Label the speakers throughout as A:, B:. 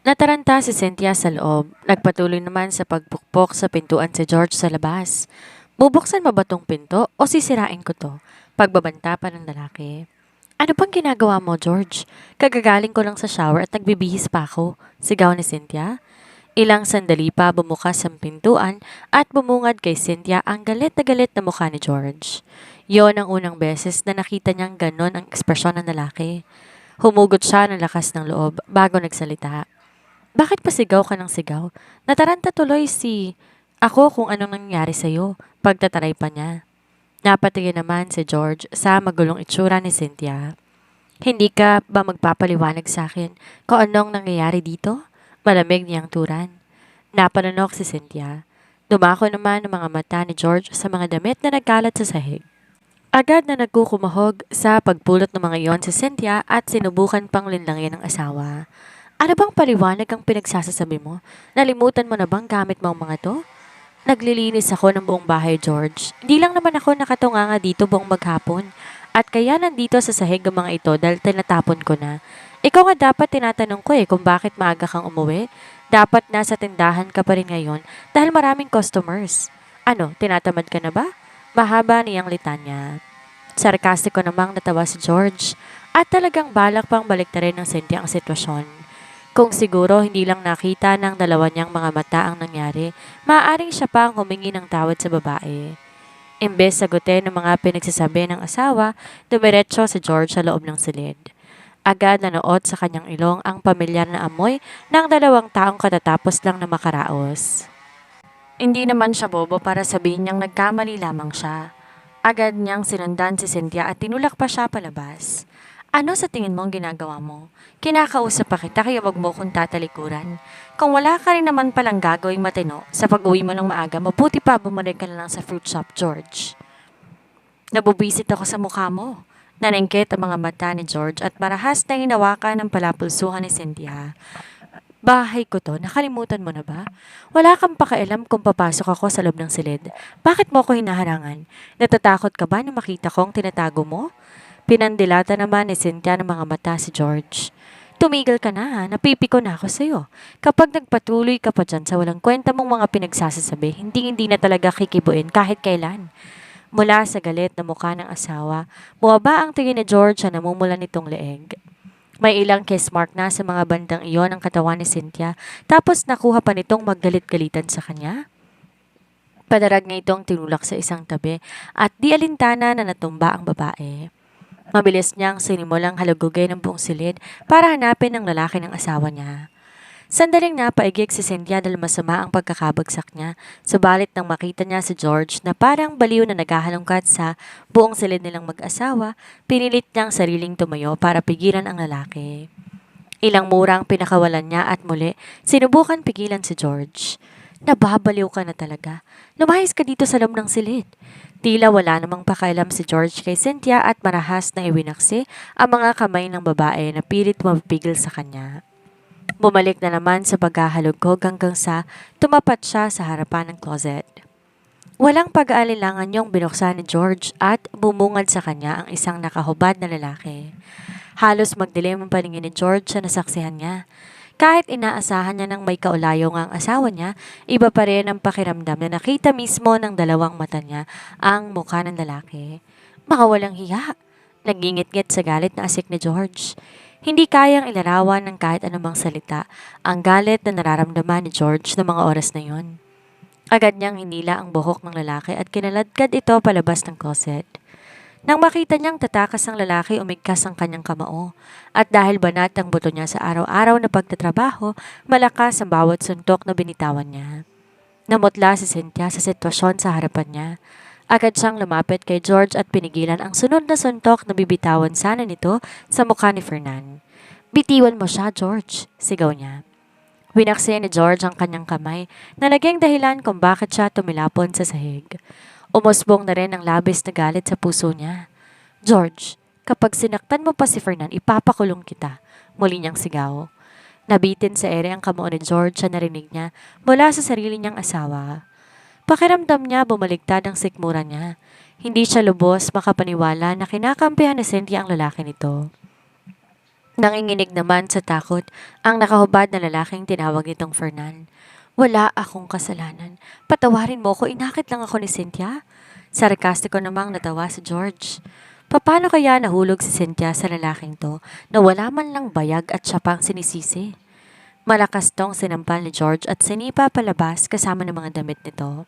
A: Nataranta si Cynthia sa loob. Nagpatuloy naman sa pagpukpok sa pintuan si George sa labas. Bubuksan mo ba tong pinto o sisirain ko to? Pagbabanta pa ng lalaki. Ano pang ginagawa mo, George? Kagagaling ko lang sa shower at nagbibihis pa ako. Sigaw ni Cynthia. Ilang sandali pa bumukas ang pintuan at bumungad kay Cynthia ang galit na mukha ni George. Yon ang unang beses na nakita niyang ganon ang ekspresyon ng lalaki. Humugot siya ng lakas ng loob bago nagsalita. Bakit pa sigaw ka ng sigaw? Nataranta tuloy si ako kung anong nangyari sa'yo. Pagtataray pa niya. Napatingin naman si George sa magulong itsura ni Cynthia. Hindi ka ba magpapaliwanag sa akin kung anong nangyayari dito? Malamig niyang turan. Napanunok si Cynthia. Dumako naman ang mga mata ni George sa mga damit na nagkalat sa sahig. Agad na nagkukumahog sa pagpulot ng mga iyon si Cynthia at sinubukan pang linlangin ng asawa. Ano bang paliwanag ang pinagsasasabi mo? Nalimutan mo na bang gamit mo ang mga to? Naglilinis ako ng buong bahay, George. Hindi lang naman ako nakatunganga dito buong maghapon. At kaya nandito sa sahig ang mga ito dahil tinatapon ko na. Ikaw nga dapat tinatanong ko kung bakit maaga kang umuwi. Dapat nasa tindahan ka pa rin ngayon dahil maraming customers. Ano, tinatamad ka na ba? Mahaba niyang litanya. Sarkastiko namang natawa si George at talagang balak pang baliktarin ng Cynthia ang sitwasyon. Kung siguro hindi lang nakita ng dalawa niyang mga mata ang nangyari, maaaring siya pa ang humingi ng tawad sa babae. Imbes sagutin ng mga pinagsasabi ng asawa, dumiretso si George sa loob ng silid. Agad nanood sa kanyang ilong ang pamilyar na amoy ng dalawang taong katatapos lang na makaraos. Hindi naman siya bobo para sabihin niyang nagkamali lamang siya. Agad niyang sinundan si Cynthia at tinulak pa siya palabas. Ano sa tingin mo ang ginagawa mo? Kinakausap pa kita kaya wag mo kong tatalikuran. Kung wala ka rin naman palang gagawing matino sa pag-uwi mo ng maaga, mabuti pa bumalik ka na lang sa fruit shop, George. Nabubisit ako sa mukha mo. Nanengkit ang mga mata ni George at marahas na hinawakan ng palapulsuhan ni Cynthia. Bahay ko to, nakalimutan mo na ba? Wala kang pakialam kung papasok ako sa loob ng silid. Bakit mo ako hinaharangan? Natatakot ka ba na makita kong tinatago mo? Pinandilata naman ni Cynthia ng mga mata si George. Tumigil ka na ha, napipiko na ako sa'yo. Kapag nagpatuloy ka pa dyan sa walang kwenta mong mga pinagsasasabi, hindi na talaga kikibuin kahit kailan. Mula sa galit na mukha ng asawa, buwaba ang tingin ni George na namumula nitong leeg. May ilang kiss mark na sa mga bandang iyon ang katawan ni Cynthia, tapos nakuha pa nitong maggalit-galitan sa kanya. Padarag niya itong tinulak sa isang tabi at di alintana na natumba ang babae. Mabilis niyang sinimulang halugugay ng buong silid para hanapin ang lalaki ng asawa niya. Sandaling napaigik si Cynthia dahil masama ang pagkakabagsak niya, subalit nang makita niya si George na parang baliw na naghahalongkat sa buong silid nilang mag-asawa, pinilit niyang sariling tumayo para pigilan ang lalaki. Ilang murang pinakawalan niya at muli, sinubukan pigilan si George. Nababaliw ka na talaga. Lumayas ka dito sa loob ng silid. Tila wala namang pakialam si George kay Cynthia at marahas na iwinaksi ang mga kamay ng babae na pilit mapipigil sa kanya. Bumalik na naman sa paghahalugog hanggang sa tumapat siya sa harapan ng closet. Walang pag-aalilangan niyong binuksan ni George at bumungad sa kanya ang isang nakahubad na lalaki. Halos magdilim ang paningin ni George sa nasaksihan niya. Kahit inaasahan niya ng may kaulayo ang asawa niya, iba pa rin ang pakiramdam na nakita mismo ng dalawang mata niya ang mukha ng lalaki. Baka walang hiya. Nagingit-ngit sa galit na asik ni George. Hindi kayang ilarawan ng kahit anumang salita ang galit na nararamdaman ni George ng mga oras na yon. Agad niyang hinila ang buhok ng lalaki at kinaladkad ito palabas ng closet. Nang makita niyang tatakas ang lalaki, umigkas ang kanyang kamao. At dahil banat ang buto niya sa araw-araw na pagtatrabaho, malakas ang bawat suntok na binitawan niya. Namutla si Cynthia sa sitwasyon sa harapan niya. Agad siyang lumapit kay George at pinigilan ang sunod na suntok na bibitawan sana nito sa mukha ni Fernan. Bitiwan mo siya, George, sigaw niya. Winaksi ni George ang kanyang kamay na naging dahilan kung bakit siya tumilapon sa sahig. Umusbong na rin ang labis na galit sa puso niya. George, kapag sinaktan mo pa si Fernan, ipapakulong kita, muli niyang sigaw. Nabitin sa ere ang kamao ni George sa narinig niya mula sa sarili niyang asawa. Pakiramdam niya bumaligtad ang sikmura niya. Hindi siya lubos makapaniwala na kinakampihan ni Cynthia ang lalaki nito. Nanginginig naman sa takot ang nakahubad na lalaking tinawag nitong Fernan. Wala akong kasalanan. Patawarin mo ko, inakit lang ako ni Cynthia. Sarkastiko namang natawa si George. Paano kaya nahulog si Cynthia sa lalaking to na wala man lang bayag at siya pang sinisisi? Malakas tong sinampal ni George at sinipa palabas kasama ng mga damit nito.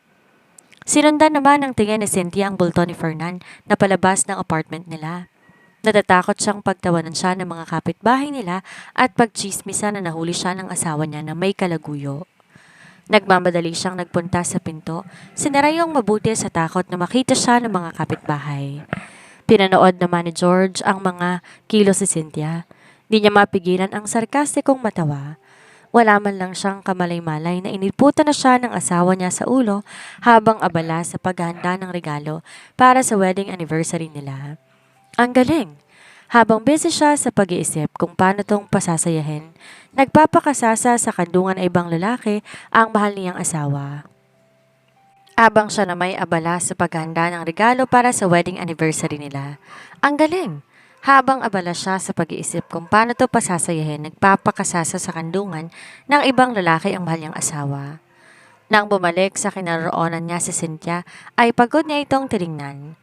A: Sinundan naman ng tingin ni Cynthia ang bulto ni Fernan na palabas ng apartment nila. Natatakot siyang pagtawanan siya ng mga kapitbahay nila at pagchismisa na nahuli siya ng asawa niya na may kalaguyo. Nagmamadali siyang nagpunta sa pinto, sinarayong mabuti sa takot na makita siya ng mga kapitbahay. Pinanood naman ni George ang mga kilos si Cynthia. Di niya mapigilan ang sarkastikong matawa. Wala man lang siyang kamalay-malay na iniputan na siya ng asawa niya sa ulo habang abala sa paghahanda ng regalo para sa wedding anniversary nila. Ang galing! Habang busy siya sa pag-iisip kung paano tong pasasayahin, nagpapakasasa sa kandungan ay ibang lalaki ang mahal niyang asawa. Abang siya na may abala sa paghahanda ng regalo para sa wedding anniversary nila. Ang galing! Habang abala siya sa pag-iisip kung paano to pasasayahin, nagpapakasasa sa kandungan ng ibang lalaki ang mahal niyang asawa. Nang bumalik sa kinaroonan niya si Cynthia, ay pagod niya itong tiningnan.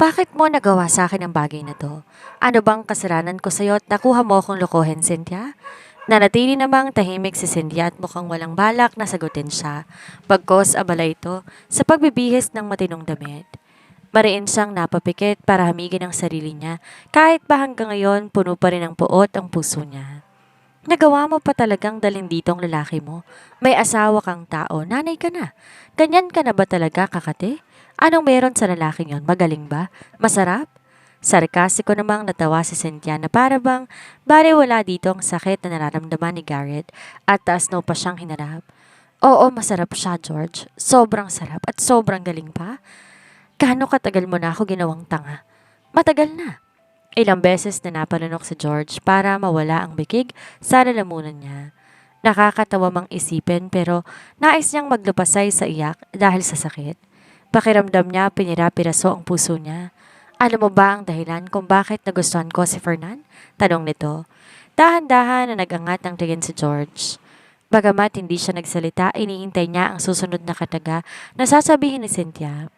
A: Bakit mo nagawa sa akin ang bagay na to? Ano bang kasalanan ko sa'yo at nakuha mo akong lokohin, Cynthia? Nanatili namang tahimik si Cynthia at mukhang walang balak na sagutin siya. Pagkos abala ito sa pagbibihis ng matinong damit. Mariin siyang napapikit para hamigin ang sarili niya kahit pa hanggang ngayon puno pa rin ng puot ang puso niya. Nagawa mo pa talagang dalhin dito ang lalaki mo. May asawa kang tao, nanay ka na. Ganyan ka na ba talaga, kakate? Anong meron sa lalaking yon? Magaling ba? Masarap? Sarkasiko namang natawa si Cynthia na para bang wala dito ang sakit na nararamdaman ni Garrett at taas no pa siyang hinarap. Oo, masarap siya, George. Sobrang sarap at sobrang galing pa. Gaano katagal mo na ako ginawang tanga? Matagal na. Ilang beses na napalunok si George para mawala ang bikig sa lalamunan niya. Nakakatawa mang isipin pero nais niyang maglupasay sa iyak dahil sa sakit. Pakiramdam niya pinira-piraso ang puso niya. Alam mo ba ang dahilan kung bakit nagustuhan ko si Fernan? Tanong nito. Dahan-dahan na nag-angat ng tingin si George. Bagamat hindi siya nagsalita, iniintay niya ang susunod na kataga na sasabihin ni Cynthia.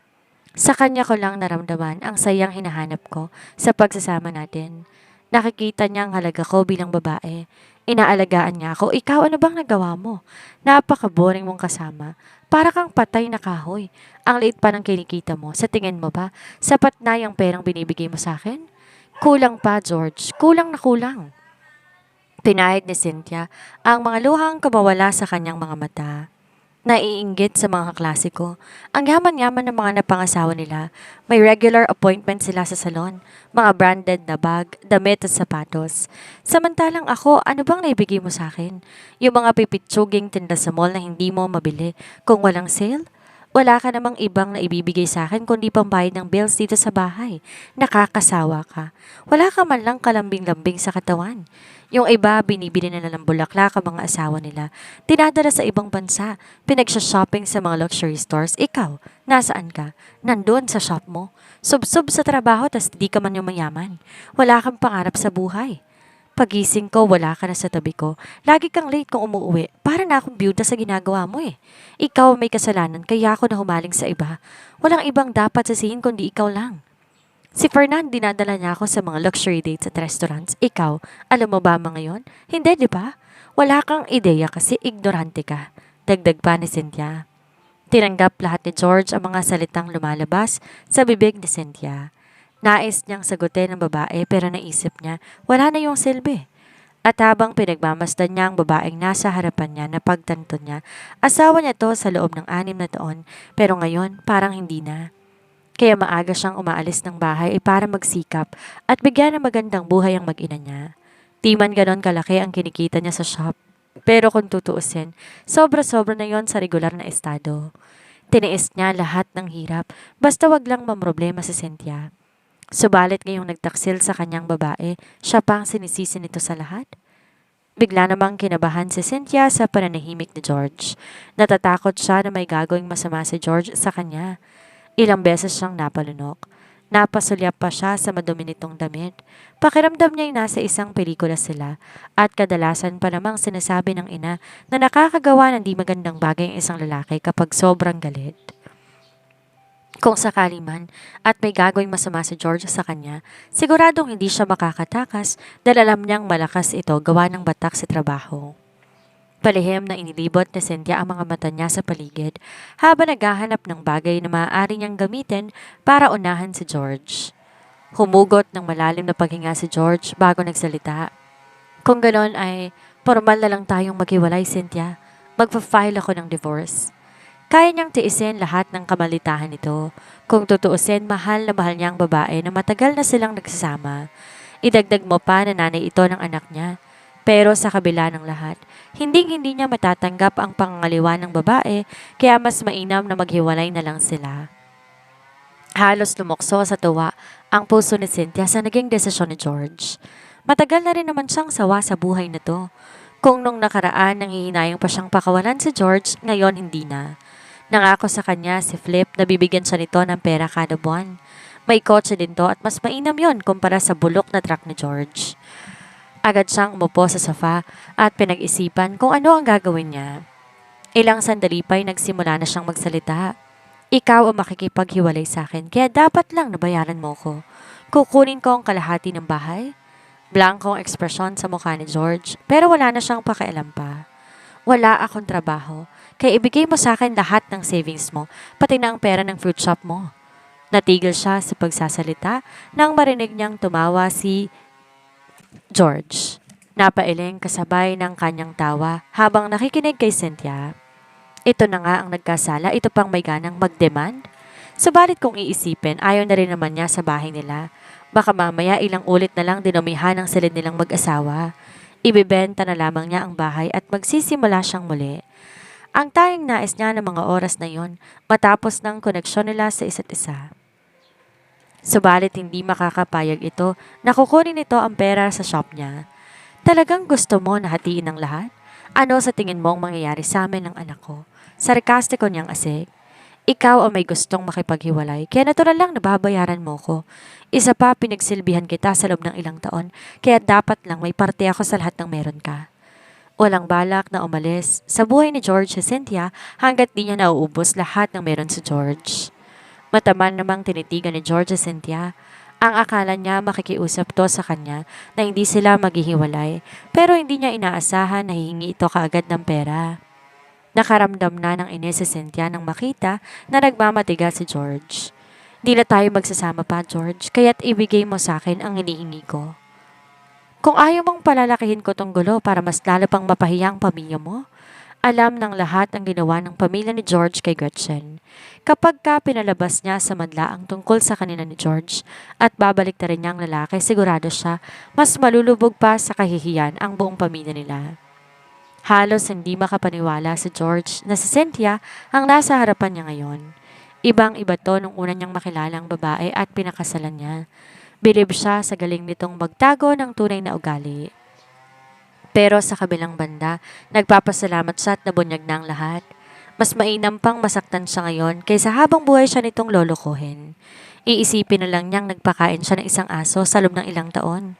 A: Sa kanya ko lang naramdaman ang sayang hinahanap ko sa pagsasama natin. Nakikita niya ang halaga ko bilang babae. Inaalagaan niya ako. Ikaw, ano bang nagawa mo? Napaka-boring mong kasama. Para kang patay na kahoy. Ang liit pa ng kinikita mo. Sa tingin mo ba, sapat na yung perang binibigay mo sa akin? Kulang pa, George. Kulang na kulang. Pinahid ni Cynthia ang mga luhang kumawala sa kanyang mga mata. Naiinggit sa mga klasiko. Ang yaman-yaman ng mga napangasawa nila. May regular appointment sila sa salon. Mga branded na bag, damit at sapatos. Samantalang ako, ano bang naibigay mo sa akin? Yung mga pipitsuging tinda sa mall na hindi mo mabili kung walang sale? Wala ka namang ibang na ibibigay sa akin kundi pambayad ng bills dito sa bahay. Nakakasawa ka. Wala ka man lang kalambing-lambing sa katawan. Yung iba, binibili na ng bulaklak ang mga asawa nila. Tinadala sa ibang bansa. Pinagsha-shopping sa mga luxury stores. Ikaw, nasaan ka? Nandun sa shop mo. Sub-sub sa trabaho tas di ka man yung mayaman. Wala kang pangarap sa buhay. Pagising ko, wala ka na sa tabi ko. Lagi kang late kung umuwi. Para na akong byuda sa ginagawa mo eh. Ikaw may kasalanan kaya ako na humaling sa iba. Walang ibang dapat sisihin kundi ikaw lang. Si Fernan, dinadala niya ako sa mga luxury dates at restaurants. Ikaw, alam mo ba mga yon? Hindi, di ba? Wala kang ideya kasi ignorante ka. Dagdag pa ni Cynthia. Tinanggap lahat ni George ang mga salitang lumalabas sa bibig ni Cynthia. Nais niyang sagutin ang babae pero naisip niya wala na yung silbi. At habang pinagmamasdan niya ang babaeng nasa harapan niya na pagtanto niya, asawa niya to sa loob ng 6 na taon pero ngayon parang hindi na. Kaya maaga siyang umaalis ng bahay ay para magsikap at bigyan ng magandang buhay ang mag-ina niya. Di man ganon kalaki ang kinikita niya sa shop. Pero kung tutuusin, sobra-sobra na yon sa regular na estado. Tiniis niya lahat ng hirap basta wag lang mamroblema si Cynthia. Subalit ngayong nagtaksil sa kanyang babae, siya pa ang sinisisi nito sa lahat. Bigla namang kinabahan si Cynthia sa pananahimik ni George. Natatakot siya na may gagawing masama si George sa kanya. Ilang beses siyang napalunok. Napasulyap pa siya sa madumi nitong damit. Pakiramdam niya'y nasa isang pelikula sila at kadalasan pa namang sinasabi ng ina na nakakagawa ng di magandang bagay ang isang lalaki kapag sobrang galit. Kung sakali man at may gagawing masama si George sa kanya, siguradong hindi siya makakatakas dahil alam niyang malakas ito gawa ng batak sa trabaho. Palihim na inilibot ni Cynthia ang mga mata niya sa paligid habang naghahanap ng bagay na maaari niyang gamitin para unahan si George. Humugot ng malalim na paghinga si George bago nagsalita. Kung ganon ay formal na lang tayong maghiwalay, Cynthia. Magpa-file ako ng divorce. Kaya niyang tiisin lahat ng kamalitahan nito. Kung tutuusin, mahal niya ang babae na matagal na silang nagsasama. Idagdag mo pa na nanay ito ng anak niya. Pero sa kabila ng lahat, hindi niya matatanggap ang pangangaliwa ng babae kaya mas mainam na maghiwalay na lang sila. Halos lumukso sa tuwa ang puso ni Cynthia sa naging desisyon ni George. Matagal na rin naman siyang sawa sa buhay na to. Kung nung nakaraan nanghihinayang pa siyang pakawalan si George, ngayon hindi na. Nangako sa kanya si Flip na bibigyan siya nito ng pera kada buwan. May kotse din to at mas mainam yon kumpara sa bulok na truck ni George. Agad siyang umupo sa sofa at pinag-isipan kung ano ang gagawin niya. Ilang sandali pa'y nagsimula na siyang magsalita. Ikaw ang makikipaghiwalay sa akin kaya dapat lang nabayaran mo ko. Kukunin ko ang kalahati ng bahay. Blankong ekspresyon sa mukha ni George pero wala na siyang pakialam pa. Wala akong trabaho kaya ibigay mo sa akin lahat ng savings mo pati na ang pera ng fruit shop mo. Natigil siya sa pagsasalita nang marinig niyang tumawa si George. Napailing kasabay ng kanyang tawa habang nakikinig kay Cynthia. Ito na nga ang nagkasala, ito pang may ganang mag-demand. Subalit kung iisipin, ayaw na rin naman niya sa bahay nila. Baka mamaya ilang ulit na lang dinomihan ang silid nilang mag-asawa. Ibibenta na lamang niya ang bahay at magsisimula siyang muli. Ang tanging nais niya ng mga oras na yon matapos ng koneksyon nila sa isa't isa. Subalit hindi makakapayag ito na kukunin nito ang pera sa shop niya. Talagang gusto mo na hatiin ang lahat? Ano sa tingin mo ang mangyayari sa amin ng anak ko? Sarkastiko niyang asik. Ikaw ang may gustong makipaghiwalay, kaya natural lang nababayaran mo ko. Isa pa, pinagsilbihan kita sa loob ng ilang taon, kaya dapat lang may parte ako sa lahat ng meron ka. Walang balak na umalis sa buhay ni George si Cynthia hanggat di niya nauubos lahat ng meron si George. Mataman namang tinitigan ni George si Cynthia. Ang akala niya makikiusap to sa kanya na hindi sila maghihiwalay pero hindi niya inaasahan na hihingi ito kaagad ng pera. Nakaramdam na ng inis si Cynthia nang makita na nagmamatigas si George. Di na tayo magsasama pa, George, kaya't ibigay mo sa akin ang hinihingi ko. Kung ayaw mong palalakihin ko tong gulo para mas lalo pang mapahiya ang pamilya mo, alam ng lahat ang ginawa ng pamilya ni George kay Gretchen. Kapag ka pinalabas niya sa madla ang tungkol sa kanina ni George at babalik na rin niya ang lalaki, sigurado siya mas malulubog pa sa kahihiyan ang buong pamilya nila. Halos hindi makapaniwala si George na si Cynthia ang nasa harapan niya ngayon. Ibang-iba to nung una niyang makilala ang babae at pinakasalan niya. Bilib siya sa galing nitong magtago ng tunay na ugali. Pero sa kabilang banda, nagpapasalamat siya at nabunyag na ang lahat. Mas mainam pang masaktan siya ngayon kaysa habang buhay siya nitong lolokohin. Iisipin na lang niyang nagpakain siya ng isang aso sa loob ng ilang taon.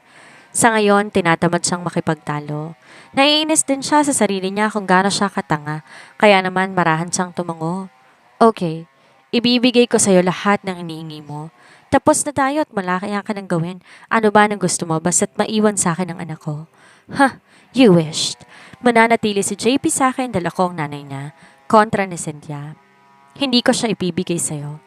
A: Sa ngayon, tinatamad siyang makipagtalo. Naiinis din siya sa sarili niya kung gaano siya katanga, kaya naman marahan siyang tumango. Okay, ibibigay ko sa'yo lahat ng iniingi mo. Tapos na tayo at malaki ka nang gawin. Ano ba nang gusto mo basta't maiwan sa akin ang anak ko? Ha, you wished. Mananatili si JP sa akin dahil ako ang nanay niya. Kontra ni Cynthia. Hindi ko siya ibibigay sa'yo.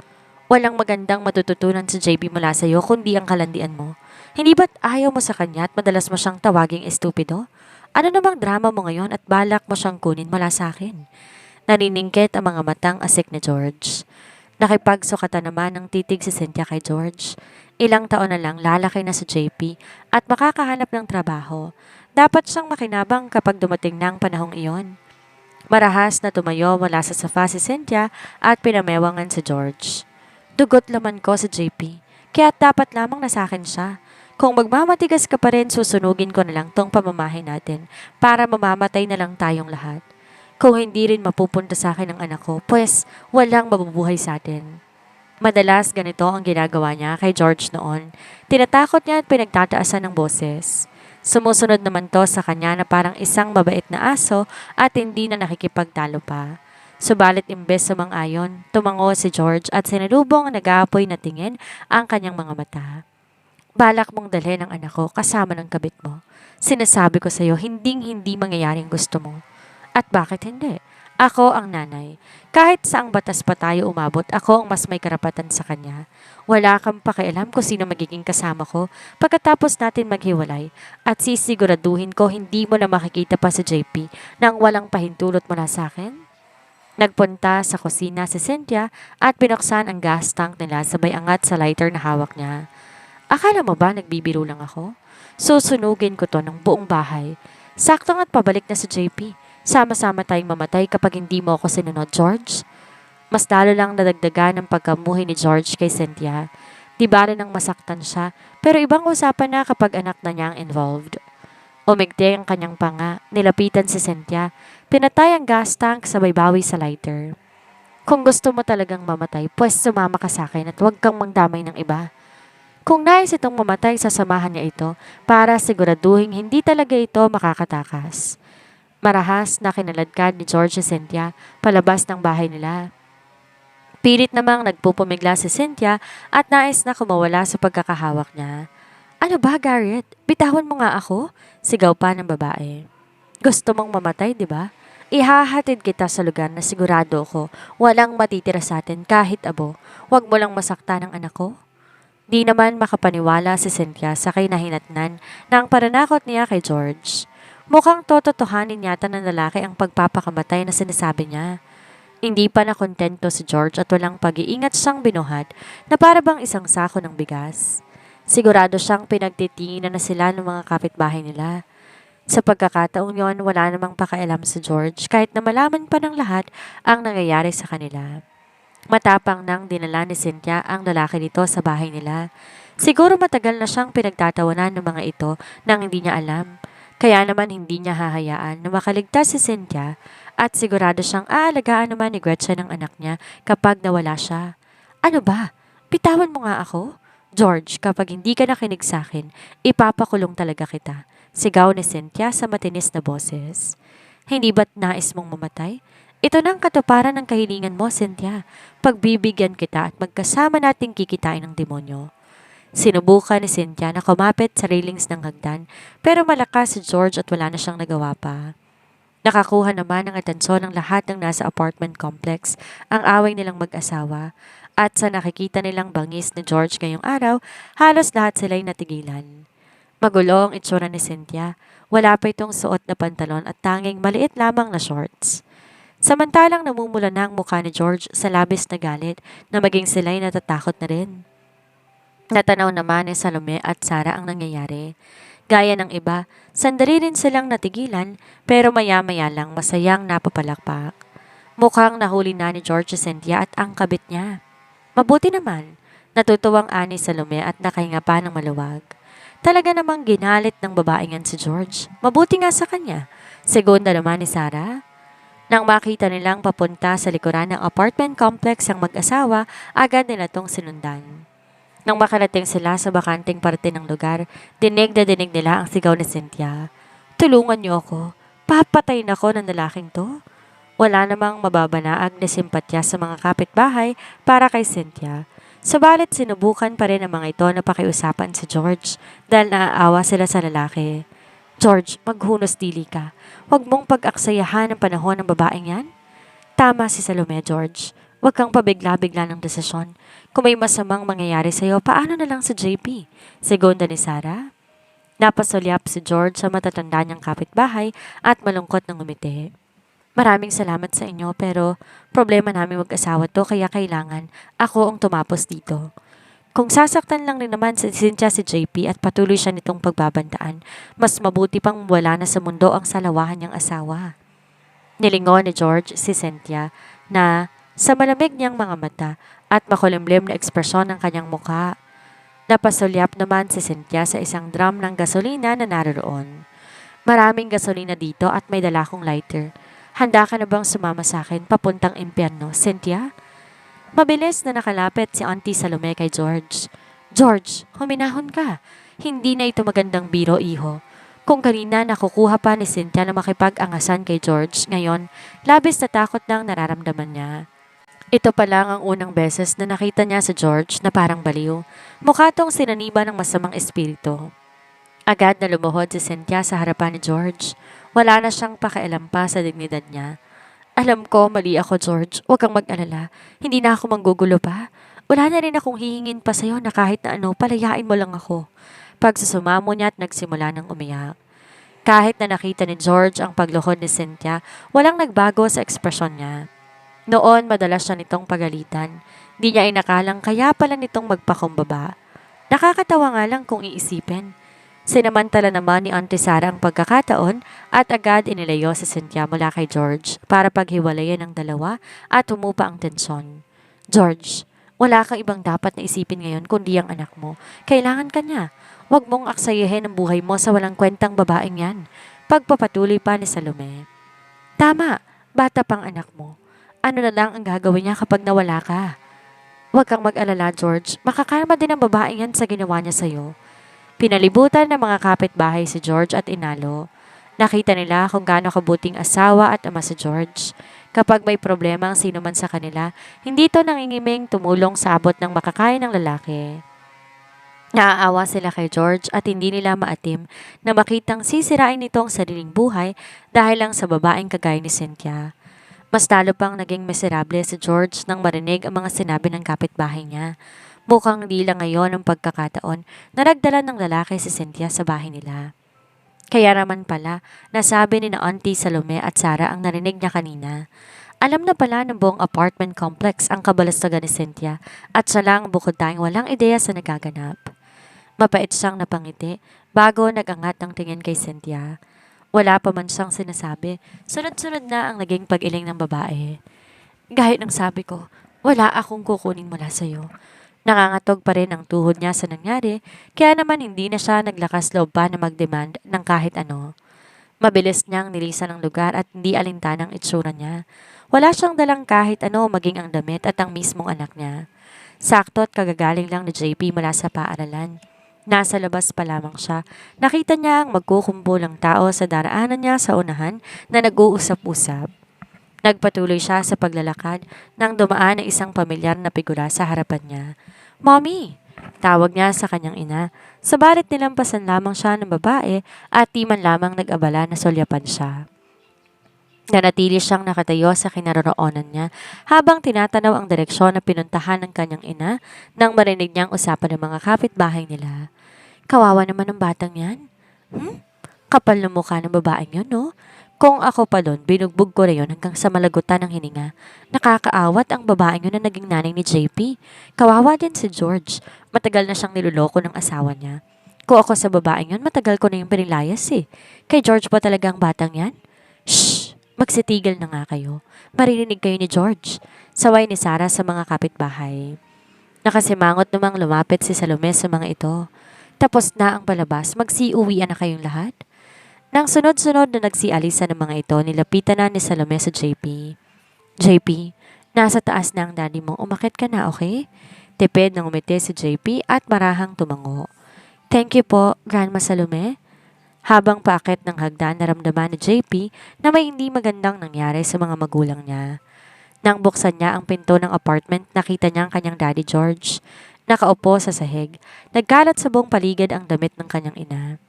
A: Walang magandang matututunan si JP mula sa'yo kundi ang kalandian mo. Hindi ba't ayaw mo sa kanya at madalas mo siyang tawaging estupido? Ano namang drama mo ngayon at balak mo siyang kunin mula sa akin? Naniningkit ang mga matang asik ni George. Nakipagsukatan naman ng titig si Cynthia kay George. Ilang taon na lang lalaki na si JP at makakahanap ng trabaho. Dapat siyang makinabang kapag dumating na ang panahong iyon. Marahas na tumayo mula sa sofa si Cynthia at pinamewangan si George. Dugot laman ko si JP, kaya dapat lamang na sa akin siya. Kung magmamatigas ka pa rin, susunugin ko na lang tong pamamahay natin para mamamatay na lang tayong lahat. Kung hindi rin mapupunta sa akin ang anak ko, pues walang mabubuhay sa atin. Madalas ganito ang ginagawa niya kay George noon. Tinatakot niya at pinagtataasan ng boses. Sumusunod naman to sa kanya na parang isang mabait na aso at hindi na nakikipagtalo pa. Subalit imbes sumang-ayon, tumango si George at sinalubong ang nag-aapoy na tingin ang kanyang mga mata. Balak mong dalhin ang anak ko kasama ng kabit mo. Sinasabi ko sa iyo, hinding-hindi mangyayaring gusto mo. At bakit hindi? Ako ang nanay. Kahit saang batas pa tayo umabot, ako ang mas may karapatan sa kanya. Wala kang pakialam kung sino magiging kasama ko pagkatapos natin maghiwalay at sisiguraduhin ko hindi mo na makikita pa si JP nang walang pahintulot mula sa akin. Nagpunta sa kusina si Cynthia at binuksan ang gas tank nila sabay angat sa lighter na hawak niya. Akala mo ba nagbibiro lang ako? Susunugin ko to ng buong bahay. Sakto nga't pabalik na si JP. Sama-sama tayong mamatay kapag hindi mo ako sinunod, George. Mas lalo lang nadagdagan ng pagkamuhi ni George kay Cynthia. Di ba rin ang masaktan siya, pero ibang usapan na kapag anak na niya ang involved. Umigti ang kanyang panga, nilapitan si Cynthia. Pinatay ang gas tank sabay bawi sa lighter. Kung gusto mo talagang mamatay, pues sumama ka sa akin at huwag kang mangdamay ng iba. Kung nais itong mamatay, sasamahan niya ito para siguraduhin hindi talaga ito makakatakas. Marahas na kinaladkad ni George si Cynthia palabas ng bahay nila. Pilit namang nagpupumigla si Cynthia at nais na kumawala sa pagkakahawak niya. Ano ba, Garrett? Bitawan mo nga ako? Sigaw pa ng babae. Gusto mong mamatay, di ba? Ihahatid kita sa lugar na sigurado ko walang matitira sa atin kahit abo. Huwag mo lang masaktan ang anak ko. Di naman makapaniwala si Cynthia sa kinahinatnan ng paranakot niya kay George. Mukhang tototohanin yata ng lalaki ang pagpapakamatay na sinasabi niya. Hindi pa nakontento si George at walang pag-iingat siyang binuhat na para bang isang sako ng bigas. Sigurado siyang pinagtitinginan na sila ng mga kapitbahay nila. Sa pagkakataong yon, wala namang pakialam si George kahit na malaman pa ng lahat ang nangyayari sa kanila. Matapang nang dinala ni Cynthia ang lalaki nito sa bahay nila. Siguro matagal na siyang pinagtatawanan ng mga ito nang hindi niya alam. Kaya naman hindi niya hahayaan na makaligtas si Cynthia at sigurado siyang aalagaan naman ni Gretchen ang anak niya kapag nawala siya. Ano ba? Bitawan mo nga ako? George, kapag hindi ka nakinig sa akin, ipapakulong talaga kita. Sigaw ni Cynthia sa matinis na boses. Hindi ba't nais mong mamatay? Ito na ang katuparan ng kahilingan mo, Cynthia. Pagbibigyan kita at magkasama nating kikitain ng demonyo. Sinubukan ni Cynthia na kumapit sa railings ng hagdan pero malakas si George at wala na siyang nagawa pa. Nakakuha naman ng atensyon ng lahat ng nasa apartment complex ang away nilang mag-asawa at sa nakikita nilang bangis ni George ngayong araw, halos lahat sila'y natigilan. Magulo ang itsura ni Cynthia. Wala pa itong suot na pantalon at tanging maliit lamang na shorts. Samantalang namumula na ang mukha ni George sa labis na galit na maging sila'y natatakot na rin. Natanaw naman ni Salome at Sara ang nangyayari. Gaya ng iba, sandali rin silang natigilan pero maya-maya lang masayang napapalakpak. Mukhang nahuli na ni George si Cynthia at ang kabit niya. Mabuti naman, natutuwang ani Salome at nakahinga pa ng maluwag. Talaga namang ginalit ng babaeng yan si George. Mabuti nga sa kanya. Segunda naman ni Sara. Nang makita nilang papunta sa likuran ng apartment complex ang mag-asawa, agad nila tong sinundan. Nang makarating sila sa bakanting parte ng lugar, dinig na dinig nila ang sigaw ni Cynthia. Tulungan niyo ako. Papatayin ako ng lalaking to. Wala namang mababanaag na simpatya sa mga kapitbahay para kay Cynthia. Subalit sinubukan pa rin ang mga ito na pakiusapan si George dahil naaawa sila sa lalaki. George, maghunos dili ka. Huwag mong pag-aksayahan ang panahon ng babaeng yan. Tama si Salome, George. Huwag kang pabigla-bigla ng desisyon. Kung may masamang mangyayari sa'yo, paano na lang sa JP? Segunda ni Sara. Napasulyap si George sa matatanda niyang kapitbahay at malungkot ng umiti. Maraming salamat sa inyo pero problema namin mag-asawa to kaya kailangan ako ang tumapos dito. Kung sasaktan lang rin naman si Cynthia si JP at patuloy siya nitong pagbabantaan, mas mabuti pang wala na sa mundo ang salawahan niyang asawa. Nilingon ni George si Cynthia na sa malamig niyang mga mata at makulimlim na ekspresyon ng kanyang mukha. Napasulyap naman si Cynthia sa isang drum ng gasolina na naroon. Maraming gasolina dito at may dala kong lighter. Handa ka na bang sumama sa akin papuntang impyerno, Cynthia? Mabilis na nakalapit si Auntie Salome kay George. George, huminahon ka. Hindi na ito magandang biro, iho. Kung kanina nakukuha pa ni Cynthia na makipag-angasan kay George, ngayon, labis na takot na ang nararamdaman niya. Ito pa lang ang unang beses na nakita niya si George na parang baliw. Mukha tong sinaniba ng masamang espiritu. Agad na lumuhod si Cynthia sa harapan ni George. Wala na siyang pakialam pa sa dignidad niya. Alam ko, mali ako, George. Huwag kang mag-alala. Hindi na ako manggugulo pa. Wala na rin akong hihingin pa sa'yo na kahit na ano, palayain mo lang ako. Pagsusumamo niya at nagsimula ng umiyak. Kahit na nakita ni George ang pagluhod ni Cynthia, walang nagbago sa ekspresyon niya. Noon, madalas siya nitong pagalitan. Di niya inakalang kaya pala nitong magpakumbaba. Nakakatawa nga lang kung iisipin. Sinamantala naman ni Auntie Sarah ang pagkakataon at agad inilayo si Cynthia mula kay George para paghiwalayan ng dalawa at humupa ang tensyon. George, wala kang ibang dapat na isipin ngayon kundi ang anak mo. Kailangan ka niya. Huwag mong aksayahin ang buhay mo sa walang kwentang babaeng yan. Pagpapatuloy pa ni Salome. Tama, bata pang anak mo. Ano na lang ang gagawin niya kapag nawala ka? Huwag kang mag-alala, George. Makakarma din ang babaeng yan sa ginawa niya sa'yo. Pinalibutan ng mga kapitbahay si George at inalo. Nakita nila kung gaano kabuting asawa at ama si George. Kapag may problema ang sino man sa kanila, hindi ito nangingiming tumulong sa abot ng makakaya ng lalaki. Naaawa sila kay George at hindi nila maatim na makitang sisirain nito ang sariling buhay dahil lang sa babaeng kagaya ni Cynthia. Mas lalo pang naging miserable si George nang marinig ang mga sinabi ng kapitbahay niya. Mukhang di lang ngayon ang pagkakataon na nagdala ng lalaki si Cynthia sa bahay nila. Kaya naman pala, nasabi ni na Auntie Salome at Sarah ang narinig niya kanina. Alam na pala ng buong apartment complex ang kabalastagan ni Cynthia at siya lang bukod tayong walang ideya sa nagaganap. Mapait siyang napangiti bago nagangat ng tingin kay Cynthia. Wala pa man siyang sinasabi, sunod-sunod na ang naging pag-iling ng babae. Gaya ng sabi ko, wala akong kukunin mula sa'yo. Nangangatog pa rin ang tuhod niya sa nangyari, kaya naman hindi na siya naglakas loob pa na mag-demand ng kahit ano. Mabilis niyang nilisan ang lugar at hindi alintanang itsura niya. Wala siyang dalang kahit ano maging ang damit at ang mismong anak niya. Sakto at kagagaling lang ni JP mula sa paaralan. Nasa labas pa lamang siya. Nakita niya ang magkukumpul ng tao sa daraanan niya sa unahan na nag-uusap-usap. Nagpatuloy siya sa paglalakad nang dumaan ang isang pamilyar na figura sa harapan niya. Mommy! Tawag niya sa kanyang ina. Sabalit nilampasan lamang siya ng babae at di man lamang nag-abala na solyapan siya. Nanatili siyang nakatayo sa kinaroroonan niya habang tinatanaw ang direksyon na pinuntahan ng kanyang ina nang marinig niyang usapan ng mga kapitbahay nila. Kawawa naman ang batang yan. Kapal na mukha ng babaeng yun, no? Kung ako pa doon, binugbog ko na yun hanggang sa malagutan ng hininga. Nakakaawat ang babaeng yun na naging nanay ni JP. Kawawa din si George. Matagal na siyang niloloko ng asawa niya. Kung ako sa babaeng yun, matagal ko na yung pinilayas eh. Kay George ba talaga ang batang yan? Shh! Magsitigil na nga kayo. Maririnig kayo ni George. Saway ni Sarah sa mga kapitbahay. Nakasimangot namang lumapit si Salome sa mga ito. Tapos na ang palabas, magsiuwian na kayong lahat? Nang sunod-sunod na nagsialisa ng mga ito, nilapitan na ni Salome sa JP. JP, nasa taas na ang daddy mo. Umakit ka na, okay? Tipid nang umiti si JP at marahang tumango. Thank you po, Grandma Salome. Habang paakit ng hagdan, naramdaman ni JP na may hindi magandang nangyari sa mga magulang niya. Nang buksan niya ang pinto ng apartment, nakita niya ang kanyang daddy George. Nakaupo sa sahig. Nagkalat sa buong paligid ang damit ng kanyang ina.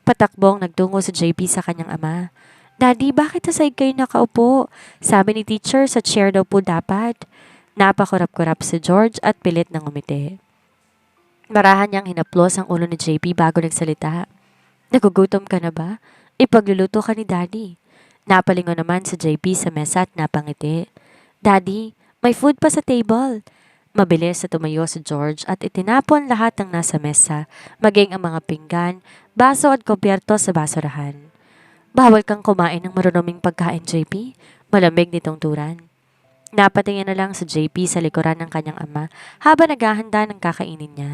A: Patakbong nagtungo si JP sa kanyang ama. Daddy, bakit sa sahig kayo nakaupo? Sabi ni teacher sa chair daw po dapat. Napakurap-kurap si George at pilit ng umiti. Marahan niyang hinaplos ang ulo ni JP bago nagsalita. Nagugutom ka na ba? Ipagluluto ka ni Daddy. Napalingon naman si JP sa mesa at napangiti. Daddy, may food pa sa table. Mabilis na tumayo si George at itinapon lahat ng nasa mesa, maging ang mga pinggan, baso at kubyerto sa basurahan. Bawal kang kumain ng marunuming pagkain, JP. Malamig nitong turan. Napatingin na lang si JP sa likuran ng kanyang ama habang naghahanda ng kakainin niya.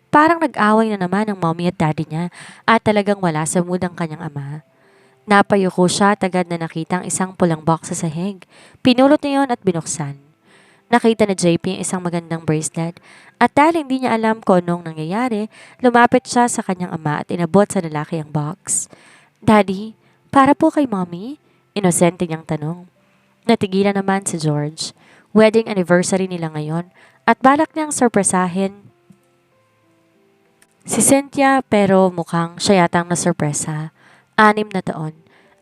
A: Parang nag-away na naman ang mommy at daddy niya at talagang wala sa mood ang kanyang ama. Napayuko siya at agad na nakita ang isang pulang box sa sahig. Pinulot niya yon at binuksan. Nakita ni JP ang isang magandang bracelet at dahil hindi niya alam kung anong nangyayari, lumapit siya sa kanyang ama at inabot sa lalaki ang box. Daddy, para po kay mommy? Inosente niyang tanong. Natigilan naman si George. Wedding anniversary nila ngayon at balak niyang sorpresahin si Cynthia pero mukhang siya yatang nasorpresa. 6 na taon.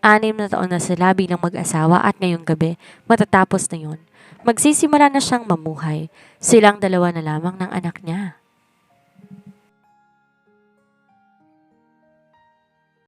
A: 6 na taon na sila bilang mag-asawa at ngayong gabi, matatapos na yun. Magsisimula na siyang mamuhay. Silang dalawa na lamang ng anak niya.